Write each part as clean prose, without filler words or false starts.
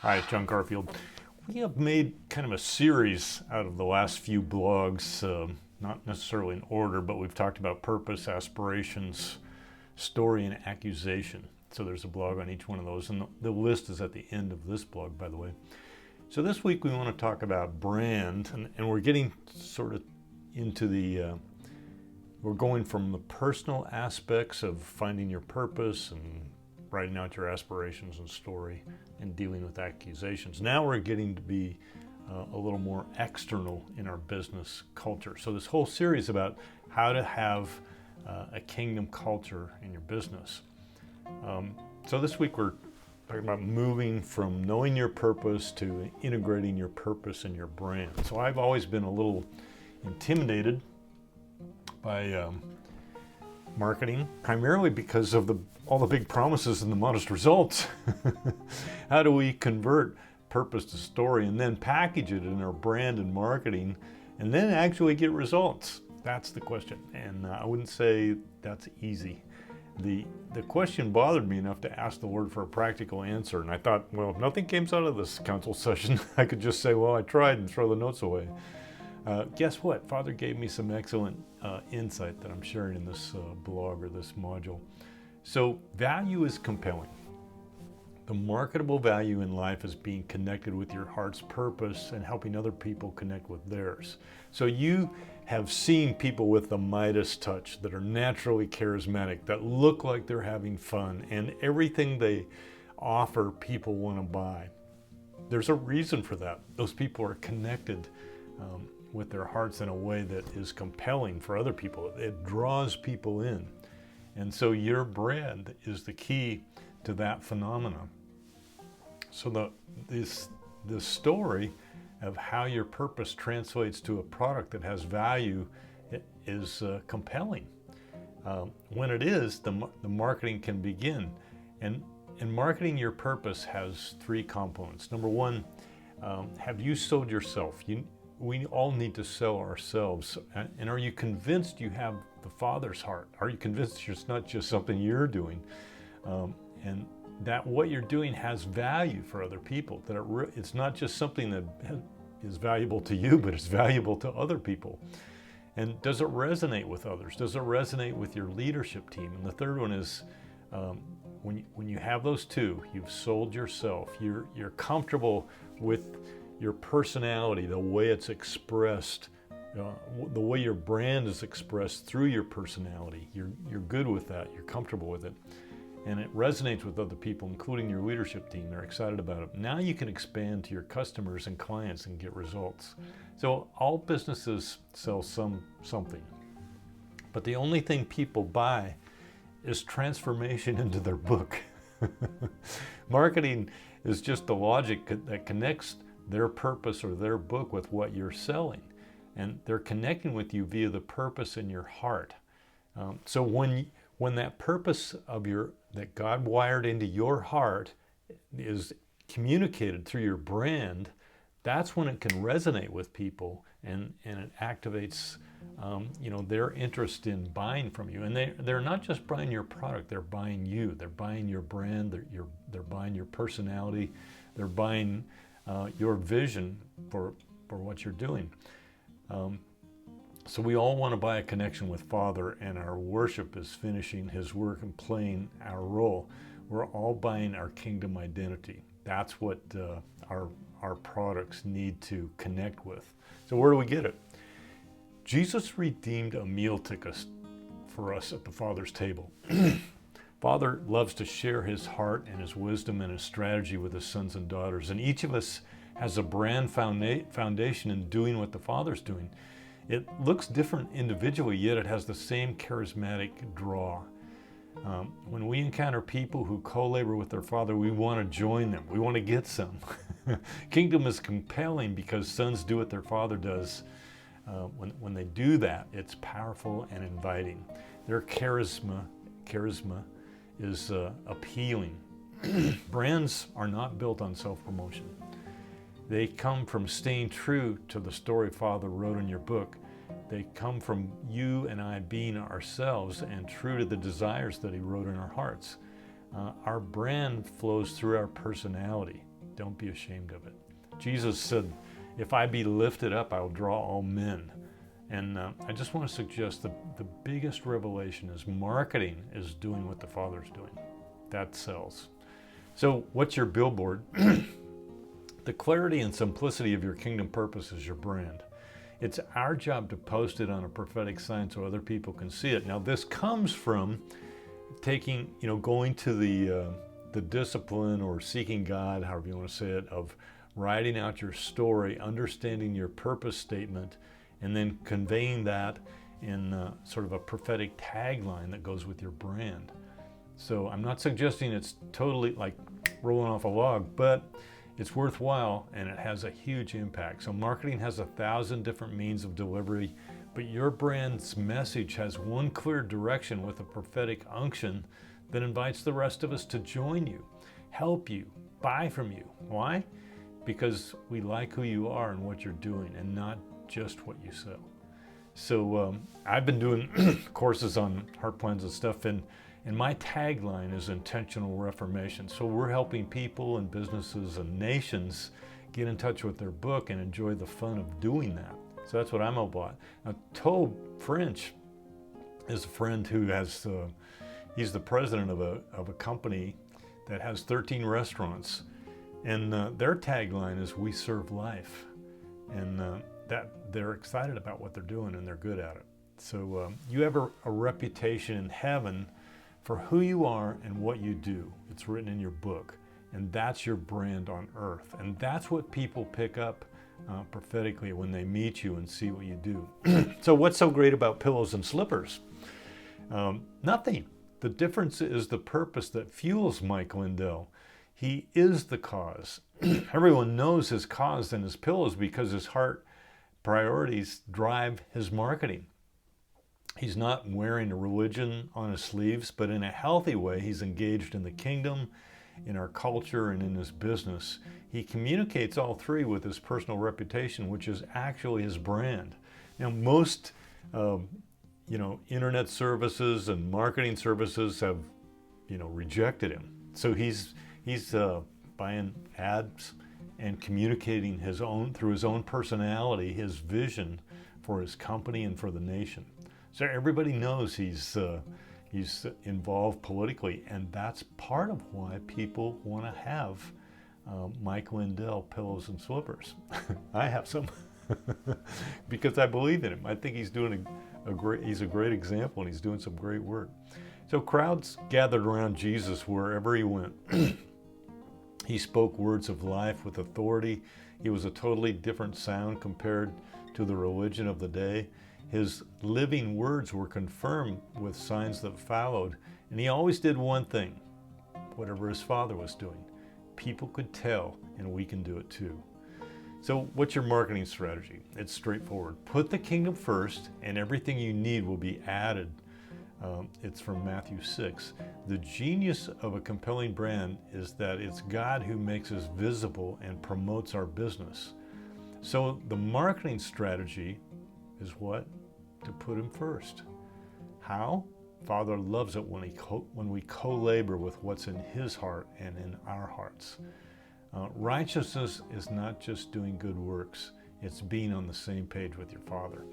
Hi, it's John Garfield. We have made kind of a series out of the last few blogs, not necessarily in order, but we've talked about purpose, aspirations, story, and accusation. So there's a blog on each one of those, and the list is at the end of this blog, by the way. So this week we want to talk about brand, and we're getting sort of into we're going from the personal aspects of finding your purpose and writing out your aspirations and story and dealing with accusations. Now we're getting to be a little more external in our business culture. So this whole series about how to have a kingdom culture in your business. So this week we're talking about moving from knowing your purpose to integrating your purpose in your brand. So I've always been a little intimidated by marketing, primarily because of all the big promises and the modest results. How do we convert purpose to story and then package it in our brand and marketing and then actually get results? That's the question. And I wouldn't say that's easy. The question bothered me enough to ask the Lord for a practical answer. And I thought, well, if nothing came out of this council session, I could just say, well, I tried, and throw the notes away. Guess what? Father gave me some excellent insight that I'm sharing in this blog or this module. So value is compelling. The marketable value in life is being connected with your heart's purpose and helping other people connect with theirs. So you have seen people with the Midas touch that are naturally charismatic, that look like they're having fun, and everything they offer people want to buy. There's a reason for that. Those people are connected with their hearts in a way that is compelling for other people. It draws people in. And so your brand is the key to that phenomenon. So this story of how your purpose translates to a product that has value is compelling. When it is, the marketing can begin. And marketing your purpose has three components. Number one, have you sold yourself? We all need to sell ourselves. And are you convinced you have the Father's heart? Are you convinced it's not just something you're doing? And that what you're doing has value for other people, that it's not just something that is valuable to you, but it's valuable to other people. And does it resonate with others? Does it resonate with your leadership team? And the third one is when you have those two, you've sold yourself. You're comfortable with your personality, the way it's expressed, the way your brand is expressed through your personality. You're good with that. You're comfortable with it. And it resonates with other people, including your leadership team. They're excited about it. Now you can expand to your customers and clients and get results. So all businesses sell something. But the only thing people buy is transformation into their book. Marketing is just the logic that connects their purpose or their book with what you're selling. And they're connecting with you via the purpose in your heart. So when that purpose that God wired into your heart is communicated through your brand, that's when it can resonate with people and it activates their interest in buying from you. And they're not just buying your product, they're buying you. They're buying your brand, they're buying your personality, they're buying your vision for what you're doing. So we all want to buy a connection with Father, and our worship is finishing His work and playing our role. We're all buying our kingdom identity. That's what our products need to connect with. So where do we get it? Jesus redeemed a meal ticket for us at the Father's table. Father loves to share His heart and His wisdom and His strategy with His sons and daughters. And each of us has a brand foundation in doing what the Father's doing. It looks different individually, yet it has the same charismatic draw. When we encounter people who co-labor with their Father, we want to join them. We want to get some. Kingdom is compelling because sons do what their Father does. When they do that, it's powerful and inviting. Their charisma is appealing. Brands are not built on self-promotion. They come from staying true to the story Father wrote in your book. They come from you and I being ourselves and true to the desires that He wrote in our hearts. Our brand flows through our personality. Don't be ashamed of it. Jesus said, if I be lifted up, I will draw all men. And I just want to suggest the biggest revelation is marketing is doing what the Father's doing. That sells. So what's your billboard? The clarity and simplicity of your kingdom purpose is your brand. It's our job to post it on a prophetic sign so other people can see it. Now this comes from taking, going to the discipline or seeking God, however you want to say it, of writing out your story, understanding your purpose statement, and then conveying that in sort of a prophetic tagline that goes with your brand. So I'm not suggesting it's totally like rolling off a log, but it's worthwhile and it has a huge impact. So marketing has 1,000 different means of delivery, but your brand's message has one clear direction with a prophetic unction that invites the rest of us to join you, help you, buy from you. Why? Because we like who you are and what you're doing and not just what you sell. So I've been doing courses on heart plans and stuff, and my tagline is intentional reformation. So we're helping people and businesses and nations get in touch with their book and enjoy the fun of doing that. So that's what I'm about. Now, Tobe French is a friend who has, he's the president of a company that has 13 restaurants. And their tagline is, we serve life. And that they're excited about what they're doing and they're good at it. So you have a reputation in heaven for who you are and what you do. It's written in your book. And that's your brand on earth. And that's what people pick up prophetically when they meet you and see what you do. So what's so great about pillows and slippers? Nothing. The difference is the purpose that fuels Mike Lindell. He is the cause. Everyone knows his cause and his pillows because his heart priorities drive his marketing. He's not wearing a religion on his sleeves, but in a healthy way, he's engaged in the kingdom, in our culture, and in his business. He communicates all three with his personal reputation, which is actually his brand. Now, most internet services and marketing services have rejected him. So he's buying ads and communicating through his own personality, his vision for his company and for the nation. So everybody knows he's involved politically, and that's part of why people want to have Mike Lindell pillows and slippers. I have some because I believe in him. I think he's doing he's a great example, and he's doing some great work. So crowds gathered around Jesus wherever he went. He spoke words of life with authority. He was a totally different sound compared to the religion of the day. His living words were confirmed with signs that followed. And he always did one thing, whatever his Father was doing. People could tell, and we can do it too. So what's your marketing strategy? It's straightforward. Put the kingdom first, and everything you need will be added. It's from Matthew 6. The genius of a compelling brand is that it's God who makes us visible and promotes our business. So the marketing strategy is what? To put him first. How? Father loves it when we co-labor with what's in his heart and in our hearts. Righteousness is not just doing good works. It's being on the same page with your Father.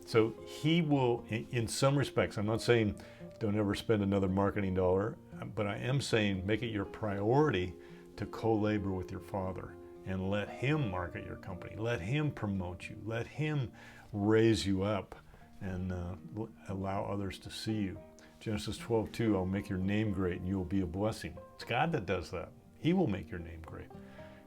So he will, in some respects, I'm not saying don't ever spend another marketing dollar, but I am saying make it your priority to co-labor with your Father and let him market your company. Let him promote you. Let him raise you up and allow others to see you. Genesis 12:2, I'll make your name great and you will be a blessing. It's God that does that. He will make your name great.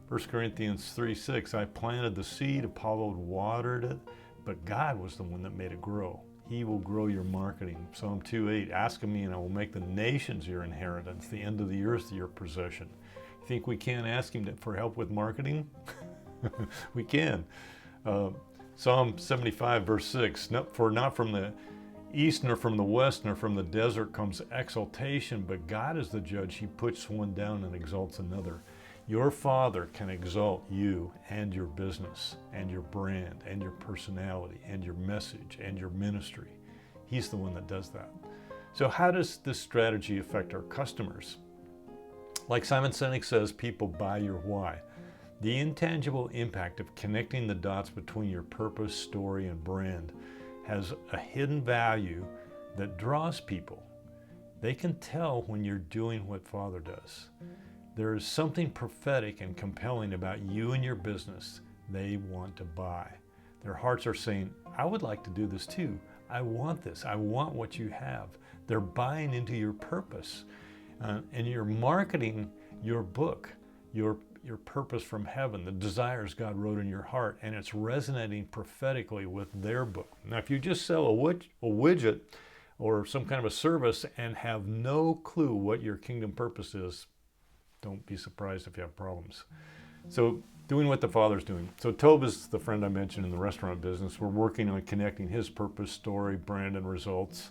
1 Corinthians 3:6, I planted the seed, Apollo watered it, but God was the one that made it grow. He will grow your marketing. Psalm 2:8, ask of me and I will make the nations your inheritance, the end of the earth your possession. You think we can't ask him for help with marketing? We can. Psalm 75 verse 6, for not from the east nor from the west nor from the desert comes exaltation, but God is the judge. He puts one down and exalts another. Your Father can exalt you and your business and your brand and your personality and your message and your ministry. He's the one that does that. So how does this strategy affect our customers? Like Simon Sinek says, people buy your why. The intangible impact of connecting the dots between your purpose, story, and brand has a hidden value that draws people. They can tell when you're doing what Father does. There is something prophetic and compelling about you and your business they want to buy. Their hearts are saying, I would like to do this too. I want this. I want what you have. They're buying into your purpose. And you're marketing your book, your purpose from heaven, the desires God wrote in your heart, and it's resonating prophetically with their book. Now, if you just sell a widget or some kind of a service and have no clue what your kingdom purpose is, don't be surprised if you have problems. So doing what the Father's doing. So Tob is the friend I mentioned in the restaurant business. We're working on connecting his purpose, story, brand, and results.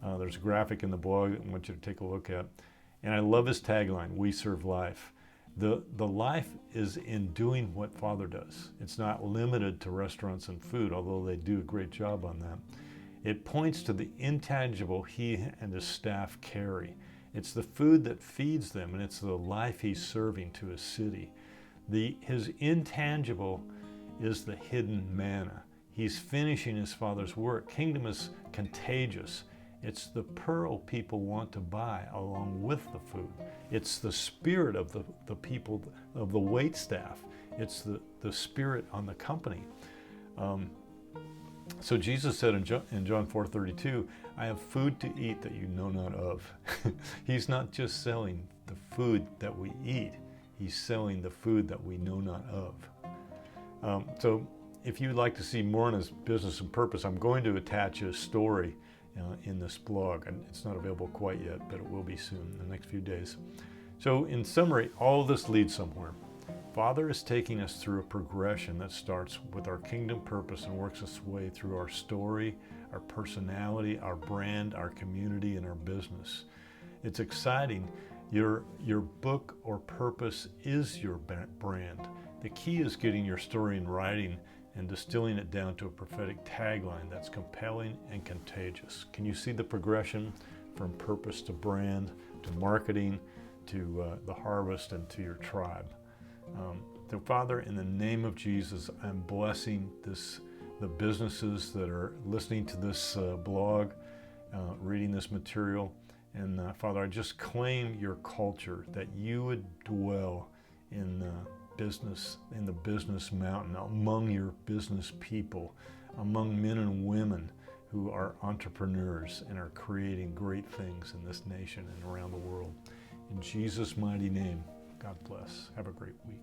There's a graphic in the blog that I want you to take a look at. And I love his tagline, we serve life. The life is in doing what Father does. It's not limited to restaurants and food, although they do a great job on that. It points to the intangible he and his staff carry. It's the food that feeds them, and it's the life he's serving to his city. His intangible is the hidden manna. He's finishing his Father's work. Kingdom is contagious. It's the pearl people want to buy along with the food. It's the spirit of the people, of the wait staff. It's the spirit on the company. So Jesus said in John 4:32, I have food to eat that you know not of. He's not just selling the food that we eat. He's selling the food that we know not of. So if you'd like to see more on his business and purpose, I'm going to attach a story in this blog. And it's not available quite yet, but it will be soon, in the next few days. So in summary, all of this leads somewhere. Father is taking us through a progression that starts with our kingdom purpose and works its way through our story, our personality, our brand, our community, and our business. It's exciting. Your book or purpose is your brand. The key is getting your story in writing and distilling it down to a prophetic tagline that's compelling and contagious. Can you see the progression from purpose to brand, to marketing, to the harvest, and to your tribe? So Father, in the name of Jesus, I'm blessing the businesses that are listening to this blog, reading this material. And Father, I just claim your culture, that you would dwell in business, in the business mountain, among your business people, among men and women who are entrepreneurs and are creating great things in this nation and around the world. In Jesus' mighty name, God bless. Have a great week.